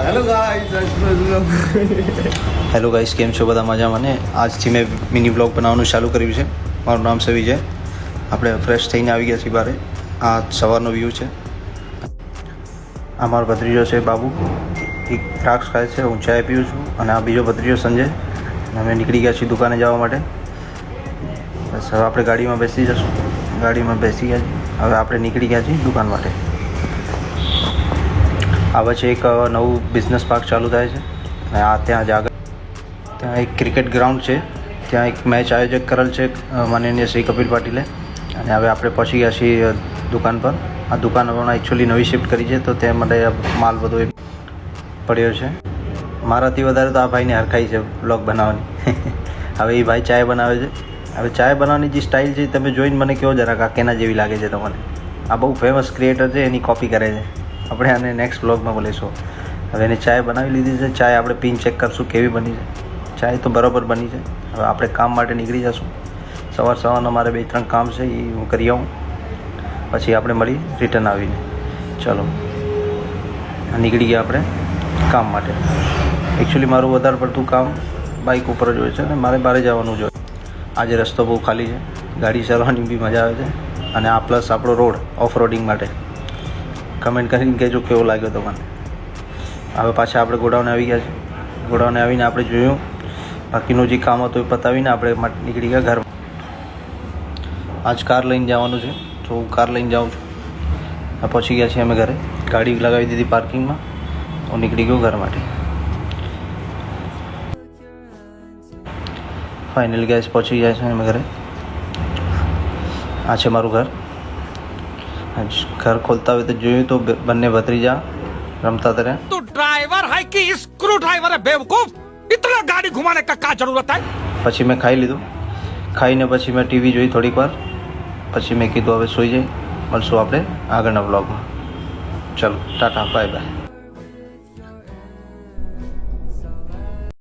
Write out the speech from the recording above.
Hello guys, કેમ છો બધા? મજામાં ને? આજથી મેં મિની બ્લોગ બનાવવાનું ચાલુ કર્યું છે. મારું નામ છે વિજય. આપણે ફ્રેશ થઈને આવી ગયા છીએ બારે. આ સવારનો વ્યૂ છે. આ મારો ભત્રીજો છે બાબુ, એક દ્રાક્ષ ખાય છે, હું ચાય પીઉં છું. અને આ બીજો ભત્રીજો સંજય. અમે નીકળી ગયા છીએ દુકાને જવા માટે. બસ હવે આપણે ગાડીમાં બેસી જશું. ગાડીમાં બેસી ગયા છીએ. હવે આપણે નીકળી ગયા છીએ દુકાન માટે. આ વચ્ચે એક નવું બિઝનેસ પાર્ક ચાલુ થાય છે. અને આ ત્યાં જ આગળ ત્યાં એક ક્રિકેટ ગ્રાઉન્ડ છે. ત્યાં એક મેચ આયોજક કરેલ છે માનનીય શ્રી કપિલ પાટીલે. અને હવે આપણે પહોંચી ગયા છીએ દુકાન પર. આ દુકાન હમણાં એકચ્યુઅલી નવી શિફ્ટ કરી છે, તો તે માટે માલ બધો પડ્યો છે. મારાથી વધારે તો આ ભાઈને હરખાઈ છે બ્લોગ બનાવવાની. હવે એ ભાઈ ચાય બનાવે છે. હવે ચાય બનાવવાની જે સ્ટાઇલ છે તમે જોઈને મને કહો જરાક આ કેના જેવી લાગે છે તમને. આ બહુ ફેમસ ક્રિએટર છે, એની કોપી કરે છે. આપણે આને નેક્સ્ટ બ્લોગમાં બોલીશું. હવે એને ચાય બનાવી લીધી છે. ચાય આપણે પીને ચેક કરશું કેવી બની છે. ચાય તો બરાબર બની છે. હવે આપણે કામ માટે નીકળી જશું. સવારના મારે 2-3 કામ છે, એ હું કરી આવું. પછી આપણે મળી રિટર્ન આવીને. ચલો, નીકળી ગયા આપણે કામ માટે. એકચ્યુઅલી મારું વધારે પડતું કામ બાઇક ઉપર જ હોય છે અને મારે બહાર જવાનું જ હોય. આજે રસ્તો બહુ ખાલી છે, ગાડી ચલાવવાની બી મજા આવે છે. અને આ પ્લસ આપણો રોડ ઓફ રોડિંગ માટે. કમેન્ટ કરીને કહેજો કેવો લાગ્યો તો મને. હવે પાછા આપણે ગોડાઉને આવી ગયા છે. ગોડાઉને આવીને આપણે જોયું, બાકીનું જે કામ હતું એ પતાવીને આપણે નીકળી ગયા ઘરમાં. આજ કાર લઈને જવાનું છે, તો હું કાર લઈને જાઉં છું. પહોંચી ગયા છીએ અમે ઘરે. ગાડી લગાવી દીધી પાર્કિંગમાં. હું નીકળી ગયો ઘર માટે. ફાઇનલી ગેસ પહોંચી ગયા છે અમે ઘરે. આ છે મારું ઘર. घर खोलता हुए तो જોયું તો બંને ભત્રીજા રમતા હતા. तो ड्राइवर है कि स्क्रू ड्राइवर है बेवकूफ, इतना गाड़ी घुमाने का क्या जरूरत है. પછી મેં ખાઈ લીધું. ખાઈને પછી મેં ટીવી જોઈ થોડીક વાર. પછી મેં કીધું હવે સૂઈ જઈએ. મળશું આપણે આગળના વ્લોગમાં. ચલો, ટાટા, બાય બાય.